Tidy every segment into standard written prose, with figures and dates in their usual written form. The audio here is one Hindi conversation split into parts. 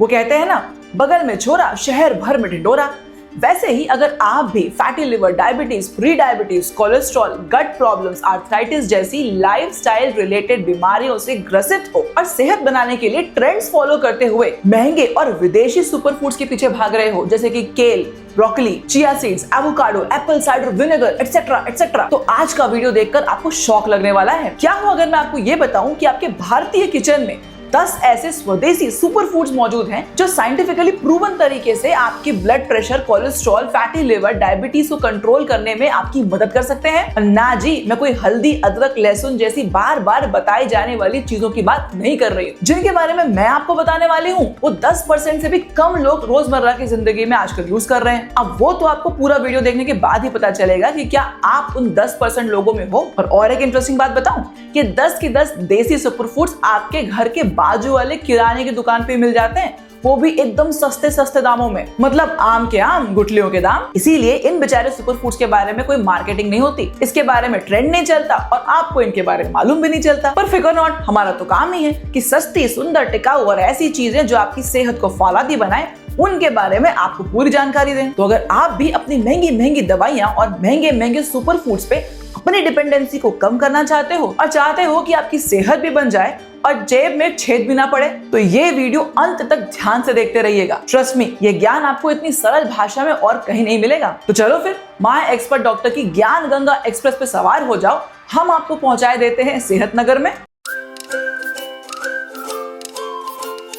वो कहते हैं ना, बगल में छोरा शहर भर में ढिंडोरा। वैसे ही अगर आप भी fatty liver, diabetes, pre diabetes, cholesterol, gut problems, arthritis जैसी लाइफस्टाइल रिलेटेड बीमारियों से ग्रसित हो और सेहत बनाने के लिए ट्रेंड्स फॉलो करते हुए महंगे और विदेशी सुपरफूड्स के पीछे भाग रहे हो, जैसे कि केल, broccoli, chia seeds, avocado, Apple cider vinegar, etcetera etcetera, तो आज का वीडियो देखकर आपको शॉक लगने वाला है। क्या हो अगर मैं आपको ये बताऊं कि आपके भारतीय किचन में 10 ऐसे स्वदेशी सुपर फूड्स मौजूद हैं जो साइंटिफिकली प्रूवन तरीके से आपकी blood pressure, cholesterol, fatty liver, diabetes को कंट्रोल करने में आपकी मदद कर सकते हैं। ना जी, मैं कोई हल्दी, अदरक, लहसुन जैसी बार बार बताई जाने वाली चीजों की बात नहीं कर रही हूँ। जिनके बारे में मैं आपको बताने वाली हूँ वो 10% से भी कम लोग रोजमर्रा की जिंदगी में आजकल यूज कर रहे हैं। अब वो तो आपको पूरा वीडियो देखने के बाद ही पता चलेगा कि क्या आप उन 10% लोगों में हो। और एक इंटरेस्टिंग बात बताऊं कि 10 की 10 देसी सुपर फूड्स आपके घर के बाजू वाले किराने की दुकान पे मिल जाते हैं, वो भी एकदम सस्ते सस्ते दामों में। मतलब आम के आम, गुठलियों के दाम। इसीलिए इन बेचारे सुपर फूड्स के बारे में कोई मार्केटिंग नहीं होती, इसके बारे में ट्रेंड नहीं चलता और आपको इनके बारे में मालूम भी नहीं चलता। पर फिकर नॉट, हमारा तो काम ही है कि सस्ती, सुंदर, टिकाऊ और ऐसी चीजें जो आपकी सेहत को फौलादी बनाए, उनके बारे में आपको पूरी जानकारी दें। तो अगर आप भी अपनी महंगी महंगी दवाइयां और महंगे महंगे सुपर फूड्स पे अपनी डिपेंडेंसी को कम करना चाहते हो और चाहते हो कि आपकी सेहत भी बन जाए और जेब में छेद भी ना पड़े, तो ये वीडियो अंत तक ध्यान से देखते रहिएगा। ट्रस्ट मी, ये ज्ञान आपको इतनी सरल भाषा में और कहीं नहीं मिलेगा। तो चलो फिर माय एक्सपर्ट डॉक्टर की ज्ञान गंगा एक्सप्रेस पे सवार हो जाओ, हम आपको पहुंचाए देते हैं सेहत नगर में।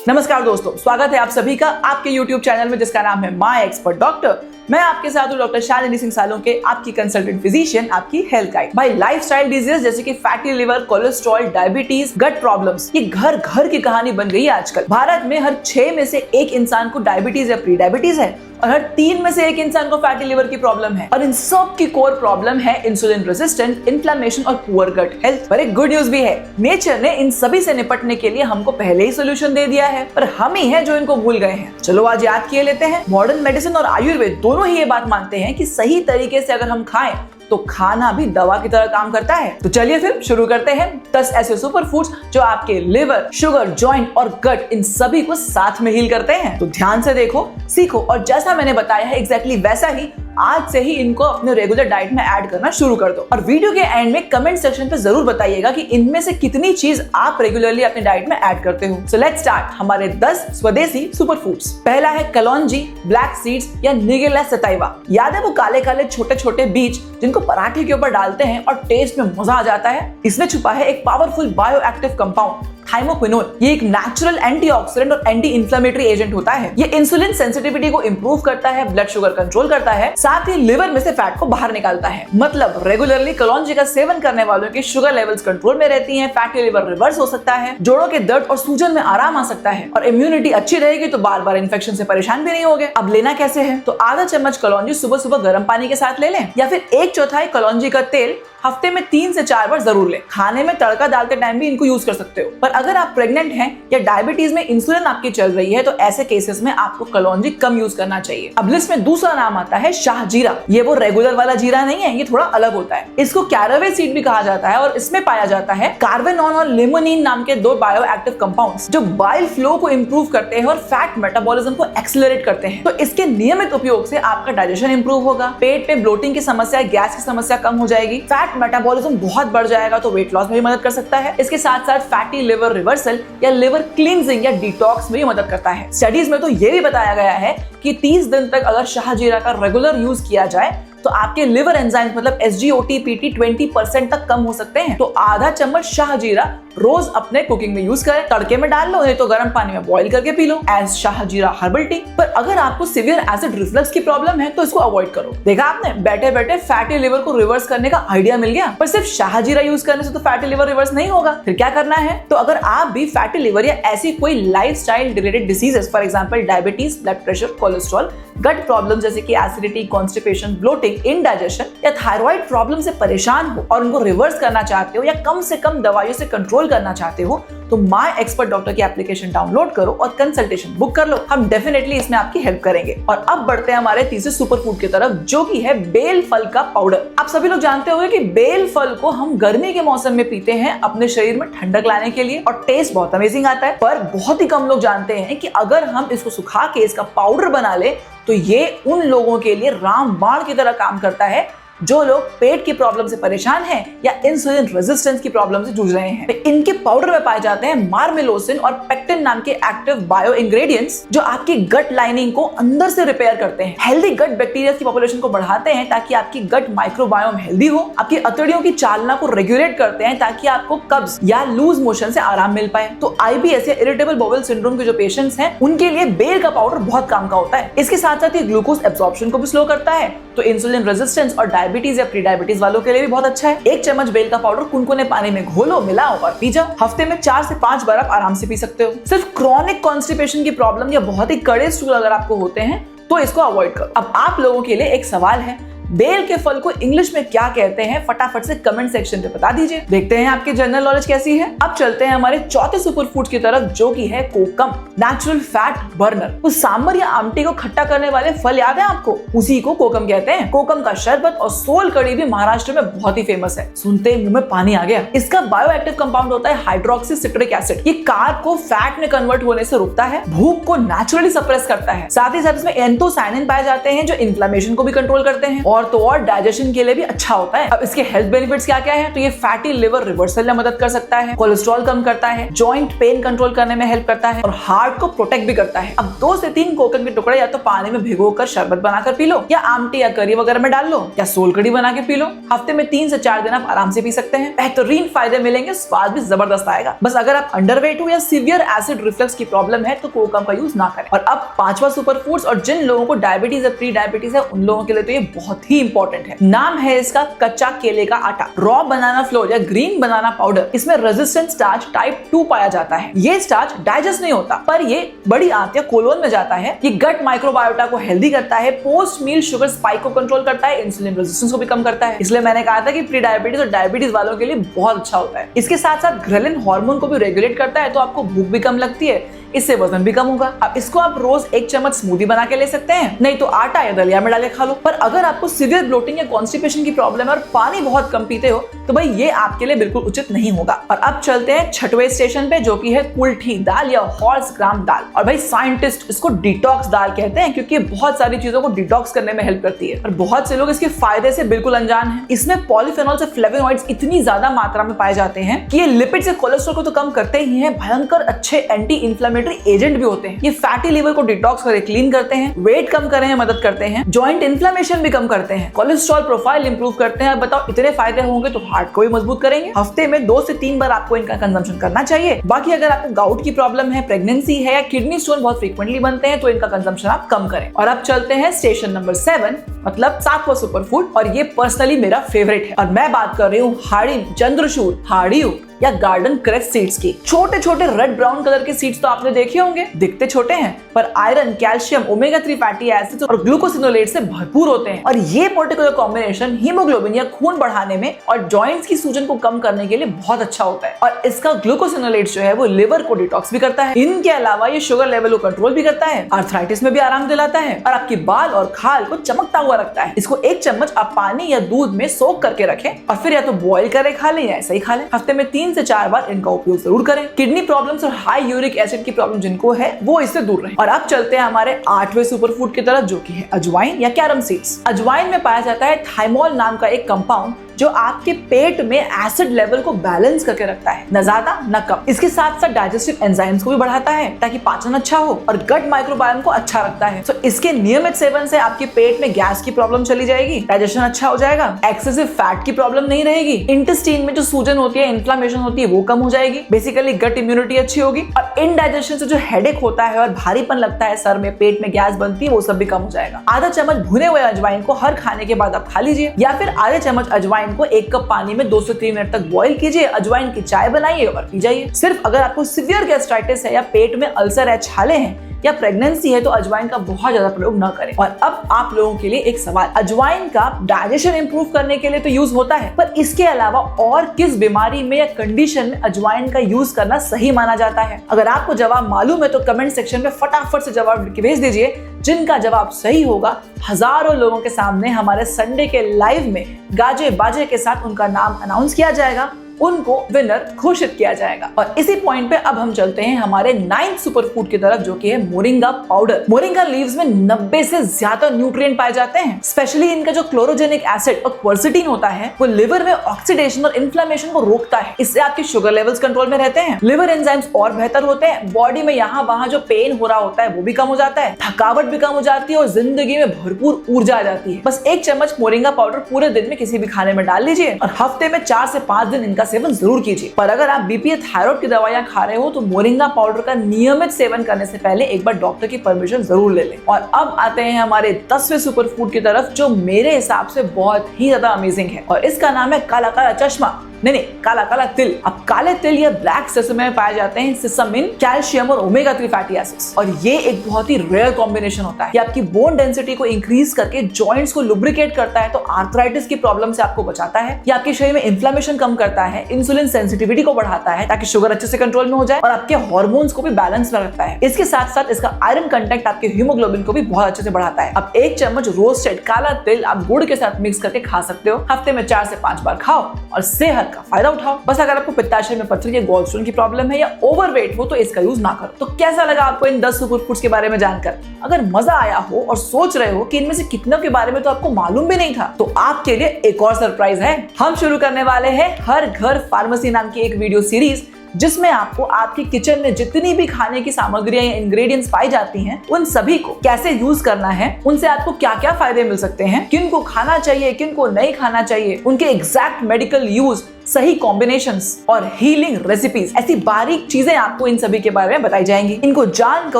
नमस्कार दोस्तों, स्वागत है आप सभी का आपके YouTube चैनल में जिसका नाम है माय एक्सपर्ट डॉक्टर। मैं आपके साथ हूँ डॉक्टर शालिनी सिंह सालुंके, आपकी कंसल्टेंट फिजिशियन, आपकी हेल्थ गाइड। भाई, लाइफस्टाइल डिजीज जैसे कि फैटी लिवर, कोलेस्ट्रॉल, डायबिटीज, गट प्रॉब्लम्स, ये घर घर की कहानी बन गई है आजकल। भारत में हर 6 में से 1 इंसान को डायबिटीज या प्री डायबिटीज है और हर 3 में से 1 इंसान को फैटी लिवर की प्रॉब्लम है। और इन सब की कोर प्रॉब्लम है इंसुलिन रेजिस्टेंट, इन्फ्लेमेशन और पुअर गट हेल्थ। पर एक गुड न्यूज भी है, नेचर ने इन सभी से निपटने के लिए हमको पहले ही सोल्यूशन दे दिया है, पर हम ही हैं जो इनको भूल गए हैं। चलो आज याद किए लेते हैं। मॉडर्न मेडिसिन और आयुर्वेद दोनों ही ये बात मानते हैं कि सही तरीके से अगर हम खाएं तो खाना भी दवा की तरह काम करता है। तो चलिए फिर शुरू करते हैं 10 ऐसे सुपर फूड्स जो आपके लिवर, शुगर, जॉइंट और गट, इन सभी को साथ में हील करते हैं। तो ध्यान से देखो, सीखो और जैसा मैंने बताया है एग्जैक्टली वैसा ही आज से ही इनको अपने रेगुलर डाइट में ऐड करना शुरू कर दो। और वीडियो के एंड में कमेंट सेक्शन पे जरूर बताइएगा कि इनमें से कितनी चीज आप रेगुलरली अपने डाइट में ऐड करते हो। सो लेट्स स्टार्ट हमारे 10 स्वदेशी सुपर फूड्स। पहला है कलौंजी, ब्लैक सीड्स या निगेला सताइवा। याद है वो काले काले छोटे छोटे बीज जिनको पराठे के ऊपर डालते हैं और टेस्ट में मजा आ जाता है? इसमें छुपा है एक पावरफुल बायोएक्टिव कंपाउंड थाइमोक्विनोन। ये एक नेचुरल एंटीऑक्सीडेंट और एंटी इंफ्लेमेटरी एजेंट होता है। ये इंसुलिन सेंसिटिविटी को इंप्रूव करता है, ब्लड शुगर कंट्रोल करता है, साथ ही लिवर में से फैट को बाहर निकालता है। मतलब रेगुलरली कलौंजी का सेवन करने वालों की शुगर लेवल्स कंट्रोल में रहती हैं, फैटी लिवर रिवर्स हो सकता है, जोड़ों के दर्द और सूजन में आराम आ सकता है और इम्यूनिटी अच्छी रहेगी तो बार बार इन्फेक्शन से परेशान भी नहीं होगे। अब लेना कैसे है? तो आधा चम्मच कलौंजी सुबह सुबह गर्म पानी के साथ ले लें या फिर 1/4 कलौंजी का तेल हफ्ते में 3 से 4 बार जरूर लें। खाने में तड़का डालते टाइम भी इनको यूज कर सकते हो। पर अगर आप प्रेग्नेंट हैं या डायबिटीज में इंसुलिन आपकी चल रही है तो ऐसे केसेस में आपको कलौंजी कम यूज करना चाहिए। अब लिस्ट में दूसरा नाम आता है शाहजीरा। ये वो रेगुलर वाला जीरा नहीं है, ये थोड़ा अलग होता है। इसको कैरावे सीड भी कहा जाता है और इसमें पाया जाता है कार्वेनॉन और लिमोनिन नाम के 2 बायोएक्टिव कंपाउंड्स जो बाइल फ्लो को इंप्रूव करते हैं और फैट मेटाबॉलिज्म को एक्सेलरेट करते हैं। तो इसके नियमित उपयोग से आपका डाइजेशन इंप्रूव होगा, पेट में ब्लोटिंग की समस्या, गैस की समस्या कम हो जाएगी, फैट मेटाबॉलिज्म बहुत बढ़ जाएगा तो वेट लॉस में भी मदद कर सकता है। इसके साथ साथ फैटी लिवर रिवर्सल या लिवर क्लींजिंग या डिटॉक्स में भी मदद करता है। स्टडीज में तो ये भी बताया गया है कि 30 दिन तक अगर शाहजीरा का रेगुलर यूज किया जाए तो आपके लिवर एंजाइम्स मतलब SGOT, PT 20% तक कम हो सकते हैं। तो आधा चम्मच शाहजीरा रोज अपने कुकिंग में यूज करें। तड़के में डाल लो, नहीं तो गर्म पानी में बॉईल करके P low as शाहजीरा herbal tea. पर अगर आपको सीवियर एसिड रिफ्लक्स की प्रॉब्लम है तो इसको अवॉइड करो। देखा आपने, बैठे बैठे फैटी लिवर को रिवर्स करने का आइडिया मिल गया। पर सिर्फ शाहजीरा यूज करने से तो फैटी लिवर रिवर्स नहीं होगा। फिर क्या करना है? तो अगर आप भी फैटी लिवर या ऐसी कोई lifestyle related diseases, for example diabetes, blood pressure, cholesterol, gut problem जैसे कि एसिडिटी, कॉन्स्टिपेशन, ब्लोटिंग, इंडाइजेशन या थायराइड प्रॉब्लम से परेशान हो और उनको रिवर्स करना चाहते हो या कम से कम दवाइयों से कंट्रोल करना चाहते हो तो माय एक्सपर्ट डॉक्टर की एप्लीकेशन डाउनलोड करो और कंसल्टेशन बुक कर लो। हम डेफिनेटली इसमें आपकी हेल्प करेंगे। और अब बढ़ते हैं हमारे तीसरे सुपर फूड की तरफ, जो कि है बेल फल का पाउडर। आप सभी लोग जानते होंगे कि बेल फल को हम गर्मी के मौसम में पीते हैं अपने शरीर में ठंडक लाने के लिए, और टेस्ट बहुत अमेजिंग आता है। पर बहुत ही कम लोग जानते हैं कि अगर हम इसको सुखा के इसका पाउडर बना ले तो ये उन लोगों के लिए रामबाण की तरह काम करता है जो लोग पेट की प्रॉब्लम से परेशान हैं या इंसुलिन रेजिस्टेंस की प्रॉब्लम से जूझ रहे हैं। इनके पाउडर में पाए जाते हैं मार्मेलोसिन और पेक्टिन नाम के एक्टिव बायो इंग्रेडिएंट्स, जो आपकी गट लाइनिंग को अंदर से रिपेयर करते हैं, हेल्दी गट बैक्टीरिया की पॉपुलेशन को बढ़ाते हैं ताकि आपकी गट माइक्रोबायोम हेल्दी हो, आपकी अतड़ियों की चालना को रेगुलेट करते हैं ताकि आपको कब्ज या लूज मोशन से आराम मिल पाए। तो IBS या इरिटेबल बाउल सिंड्रोम के जो पेशेंट्स हैं उनके लिए बेल का पाउडर बहुत काम का होता है। इसके साथ साथ ये ग्लूकोज एब्जॉर्प्शन को भी स्लो करता है, तो इंसुलिन रेजिस्टेंस और डायबिटीज या प्री डायबिटीज वालों के लिए भी बहुत अच्छा है। 1 चम्मच बेल का पाउडर कुनकुने पानी में घोलो, मिलाओ और पी जाओ। हफ्ते में 4 से 5 बार आप आराम से पी सकते हो। सिर्फ क्रॉनिक कॉन्स्टिपेशन की प्रॉब्लम या बहुत ही कड़े स्टूल अगर आपको होते हैं तो इसको अवॉइड करो। अब आप लोगों के लिए एक सवाल है, बेल के फल को इंग्लिश में क्या कहते हैं? फटाफट से कमेंट सेक्शन पे बता दीजिए। देखते हैं आपकी जनरल नॉलेज कैसी है। अब चलते हैं हमारे चौथे सुपर फूड की तरफ, जो कि है कोकम, नेचुरल फैट बर्नर। उस सांबर या आमटी को खट्टा करने वाले फल याद है आपको? उसी को कोकम कहते हैं। कोकम का शरबत और सोल कड़ी भी महाराष्ट्र में बहुत ही फेमस है। सुनते ही मुंह में पानी आ गया। इसका बायोएक्टिव कंपाउंड होता है हाइड्रोक्सी सिट्रिक एसिड। ये कार्ब को फैट में कन्वर्ट होने से रोकता है, भूख को नेचुरली सप्रेस करता है। साथ ही साथ इसमें एंथोसायनिन पाए जाते हैं जो इन्फ्लेमेशन को भी कंट्रोल करते हैं और डाइजेशन के लिए भी अच्छा होता है। अब इसके हेल्थ बेनिफिट्स क्या क्या है? तो ये फैटी लिवर रिवर्सल में मदद कर सकता है, कोलेस्ट्रॉल कम करता है, जॉइंट पेन कंट्रोल करने में हेल्प करता है और हार्ट को प्रोटेक्ट भी करता है। अब 2 से 3 कोकम के टुकड़े या तो पानी में भिगोकर शरबत बनाकर पी लो, या आमटी या करी वगैरह में डाल लो, या सोल कड़ी बना के पी लो। हफ्ते में 3 से 4 दिन आप आराम से पी सकते हैं। बेहतरीन फायदे मिलेंगे, स्वाद भी जबरदस्त आएगा। बस अगर आप अंडरवेट हो या सीवियर एसिड रिफ्लक्स की प्रॉब्लम है तो कोकम का यूज ना करें। और अब 5वां सुपर फूड्स, और जिन लोगों को डायबिटीज या प्री डायबिटीज है उन लोगों के लिए तो ये बहुत ही इंपॉर्टेंट है। नाम है इसका कच्चा केले का आटा, रॉ बनाना फ्लोर या ग्रीन बनाना पाउडर। इसमें रेजिस्टेंट स्टार्च टाइप 2 पाया जाता है। ये स्टार्च डाइजेस्ट नहीं होता, पर ये बड़ी आंत या कोलोन में जाता है। ये गट माइक्रोबायोटा को हेल्दी करता है, पोस्ट मील शुगर स्पाइक को कंट्रोल करता है, इंसुलिन रेजिस्टेंस को भी कम करता है। इसलिए मैंने कहा था कि प्री डायबिटीज और डायबिटीज वालों के लिए बहुत अच्छा होता है। इसके साथ साथ ग्रेलिन हार्मोन को भी रेगुलेट करता है, तो आपको भूख भी कम लगती है, इससे वजन भी कम होगा। अब इसको आप रोज 1 चम्मच स्मूदी बना के ले सकते हैं, नहीं तो आटा या दलिया में डाले खा लो। पर अगर आपको सीवियर ब्लोटिंग या कॉन्स्टिपेशन की प्रॉब्लम है और पानी बहुत कम पीते हो तो भाई ये आपके लिए बिल्कुल उचित नहीं होगा। और अब चलते हैं 6वें स्टेशन पे, जो कि है कुल्थी दाल या हॉर्स ग्राम दाल। और भाई साइंटिस्ट इसको डिटॉक्स दाल कहते हैं क्योंकि बहुत सारी चीजों को डिटॉक्स करने में हेल्प करती है और बहुत से लोग इसके फायदे से बिल्कुल अनजान हैं। इसमें पॉलीफेनॉल से फ्लेवोनॉइड्स इतनी ज्यादा मात्रा में पाए जाते हैं कि ये लिपिड से कोलेस्ट्रॉल को तो कम करते ही हैं, भयंकर अच्छे एंटी इंफ्लेमेटरी एजेंट भी होते हैं। ये फैटी लिवर को डिटॉक्स करके क्लीन करते हैं, वेट कम करने में मदद करते हैं, जॉइंट इन्फ्लेमेशन भी कम करते हैं, कोलेस्ट्रॉल प्रोफाइल इंप्रूव करते हैं। अब बताओ इतने फायदे होंगे तो हार्ट को भी मजबूत करेंगे। हफ्ते में 2 से 3 बार आपको इनका कंजम्पशन करना चाहिए। बाकी अगर आपको गाउट की प्रॉब्लम है, प्रेगनेंसी है या किडनी स्टोन बहुत फ्रीक्वेंटली बनते हैं तो इनका कंजम्पशन आप कम करें। और अब चलते हैं स्टेशन नंबर 7, मतलब 7वां सुपर फूड, और ये पर्सनली मेरा फेवरेट है। और मैं बात कर रही हूँ हाड़ी चंद्रशूर, हाड़ियों या गार्डन क्रेस्ट सीड्स की। छोटे छोटे रेड ब्राउन कलर के सीड्स तो आपने देखे होंगे, दिखते छोटे हैं पर iron, calcium, omega 3 fatty acids और ग्लूकोसिनोलेट से भरपूर होते हैं। और ये पर्टिकुलर कॉम्बिनेशन हीमोग्लोबिन या खून बढ़ाने में और जॉइंट्स की सूजन को कम करने के लिए बहुत अच्छा होता है। और इसका ग्लूकोसिनोलेट जो है वो लिवर को डिटॉक्स भी करता है। इनके अलावा ये शुगर लेवल को कंट्रोल भी करता है, आर्थराइटिस में भी आराम दिलाता है और आपकी बाल और खाल को चमकता हुआ रखता है। इसको 1 चम्मच आप पानी या दूध में सोक करके रखें और फिर या तो बॉईल करके खा लें या ऐसा ही खा लें। हफ्ते में 3 से 4 बार इनका उपयोग जरूर करें। किडनी प्रॉब्लम्स और हाई यूरिक एसिड की प्रॉब्लम जिनको है वो इससे दूर रहें। और अब चलते हैं हमारे 8वें सुपर फूड की तरफ, जो कि है अजवाइन या कैरम सीड्स। अजवाइन में पाया जाता है थाइमोल नाम का एक कंपाउंड जो आपके पेट में एसिड लेवल को बैलेंस करके रखता है, न ज्यादा न कम। इसके साथ साथ डाइजेस्टिव एंजाइम्स को भी बढ़ाता है ताकि पाचन अच्छा हो और गट माइक्रोबायोम को अच्छा रखता है। तो इसके नियमित सेवन से आपके पेट में गैस की प्रॉब्लम चली जाएगी, डाइजेशन अच्छा हो जाएगा, एक्सेसिव फैट की प्रॉब्लम नहीं रहेगी, इंटेस्टाइन में जो सूजन होती है, इन्फ्लेमेशन होती है वो कम हो जाएगी, बेसिकली गट इम्यूनिटी अच्छी होगी और इनडाइजेशन से जो हेडेक होता है और भारीपन लगता है सर में, पेट में गैस बनती है, वो सब भी कम हो जाएगा। आधा चम्मच भुने हुए अजवाइन को हर खाने के बाद आप खा लीजिए या फिर आधे चम्मच अजवाइन अजवाइन को 1 कप पानी में 2 से 3 मिनट तक बॉईल कीजिए, अजवाइन की चाय बनाइए और पी जाइए। सिर्फ अगर आपको सीवियर गैस्ट्राइटिस है या पेट में अल्सर है, छाले हैं या प्रेगनेंसी है तो अजवाइन का बहुत ज्यादा प्रयोग न करें। और अब आप लोगों के लिए एक सवाल, अजवाइन का डाइजेशन इंप्रूव करने के लिए तो यूज होता है, पर इसके अलावा और किस बीमारी में या कंडीशन में अजवाइन का यूज करना सही माना जाता है? अगर आपको जवाब मालूम है तो कमेंट सेक्शन में फटाफट से जवाब भेज दीजिए। जिनका जवाब सही होगा हजारों लोगों के सामने हमारे संडे के लाइव में गाजे बाजे के साथ उनका नाम अनाउंस किया जाएगा, उनको विनर घोषित किया जाएगा। और इसी पॉइंट पे अब हम चलते हैं हमारे 9th सुपर फूड की तरफ, जो कि है मोरिंगा पाउडर। मोरिंगा लीव्स में 90 से ज्यादा न्यूट्रिएंट पाए जाते हैं। स्पेशली इनका जो क्लोरोजेनिक एसिड और क्वर्सेटीन होता है वो लिवर में ऑक्सीडेशन और इन्फ्लेमेशन को रोकता है। इससे आपके शुगर लेवल्स कंट्रोल में रहते हैं, लिवर एंजाइम्स और बेहतर होते हैं, बॉडी में यहाँ वहाँ जो पेन हो रहा होता है वो भी कम हो जाता है, थकावट भी कम हो जाती है और जिंदगी में भरपूर ऊर्जा आ जाती है। बस 1 चम्मच मोरिंगा पाउडर पूरे दिन में किसी भी खाने में डाल लीजिए और हफ्ते में 4 से 5 दिन इनका सेवन जरूर कीजिए। पर अगर आप बीपी या थायराइड की दवाइयां खा रहे हो तो मोरिंगा पाउडर का नियमित सेवन करने से पहले एक बार डॉक्टर की परमिशन जरूर ले लें। और अब आते हैं हमारे 10वें सुपर फूड की तरफ, जो मेरे हिसाब से बहुत ही ज्यादा अमेजिंग है और इसका नाम है काला काला चश्मा। नहीं, काला काला तिल। अब काले तिल या ब्लैक सेसमे में पाए जाते हैं सिसमिन, कैल्शियम और ओमेगा 3 फैटी एसिड्स। और ये एक बहुत ही रेयर कॉम्बिनेशन होता है। ये आपकी बोन डेंसिटी को इंक्रीज करके जॉइंट्स को लुब्रिकेट करता है, तो आर्थराइटिस की प्रॉब्लम से आपको बचाता है। ये आपके शरीर में इन्फ्लेमेशन कम करता है, इंसुलिन सेंसिटिविटी को बढ़ाता है ताकि शुगर अच्छे से कंट्रोल में हो जाए और आपके हार्मोन्स को भी बैलेंस में रखता है। इसके साथ साथ इसका आयरन कंटेंट आपके हीमोग्लोबिन को भी बहुत अच्छे से बढ़ाता है। अब 1 चम्मच रोस्टेड काला तिल आप गुड़ के साथ मिक्स करके खा सकते हो। हफ्ते में 4 से 5 बार खाओ और सेहत का फायदा उठाओ। बस अगर आपको पित्ताशय में पत्थर या गॉलस्टोन की प्रॉब्लम है या ओवरवेट हो तो इसका यूज ना करो। तो कैसा लगा आपको इन 10 सुपर फूड्स के बारे में जानकर? अगर मजा आया हो और सोच रहे हो कि इनमें से कितनों के बारे में तो आपको मालूम भी नहीं था, तो आपके लिए एक और सरप्राइज है। हम शुरू करने वाले हैं हर घर फार्मेसी नाम की एक वीडियो सीरीज, जिसमें आपको आपकी किचन में जितनी भी खाने की सामग्रियां या इंग्रेडिएंट्स पाई जाती हैं उन सभी को कैसे यूज करना है, उनसे आपको क्या क्या फायदे मिल सकते हैं, किनको खाना चाहिए किनको नहीं खाना चाहिए, उनके एग्जैक्ट मेडिकल यूज, सही कॉम्बिनेशंस और हीलिंग रेसिपीज, ऐसी बारीक चीजें आपको इन सभी के बारे में बताई जाएंगी। इनको जानकर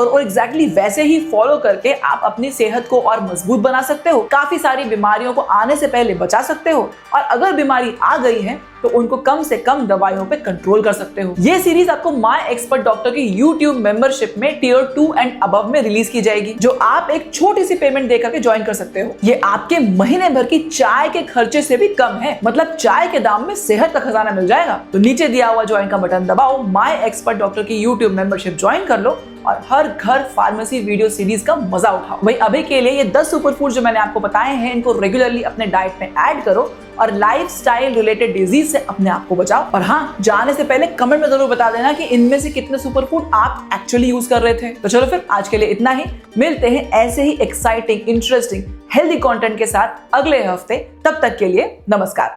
और एग्जैक्टली वैसे ही फॉलो करके आप अपनी सेहत को और मजबूत बना सकते हो, काफी सारी बीमारियों को आने से पहले बचा सकते हो और अगर बीमारी आ गई है तो उनको कम से कम दवाइयों पे कंट्रोल कर सकते हो। ये सीरीज आपको माय एक्सपर्ट डॉक्टर की यूट्यूब मेंबरशिप में टियर 2 एंड अबव में रिलीज की जाएगी, जो आप एक छोटी सी पेमेंट देकर के ज्वाइन कर सकते हो। ये आपके महीने भर की चाय के खर्चे से भी कम है, मतलब चाय के दाम में सेहत का खजाना मिल जाएगा। तो नीचे दिया हुआ ज्वाइन का बटन दबाओ, माय एक्सपर्ट डॉक्टर की यूट्यूब मेंबरशिप ज्वाइन कर लो और हर घर फार्मेसी वीडियो सीरीज का मजा उठाओ। वही अभी के लिए ये 10 सुपर फूड जो मैंने आपको बताए हैं, इनको रेगुलरली अपने डाइट में ऐड करो और लाइफस्टाइल रिलेटेड डिजीज से अपने आप को बचाओ। और हाँ, जाने से पहले कमेंट में जरूर बता देना कि इनमें से कितने सुपर फूड आप एक्चुअली यूज कर रहे थे। तो चलो फिर आज के लिए इतना ही, मिलते हैं ऐसे ही एक्साइटिंग, इंटरेस्टिंग, हेल्दी कंटेंट के साथ अगले हफ्ते। तब तक के लिए नमस्कार।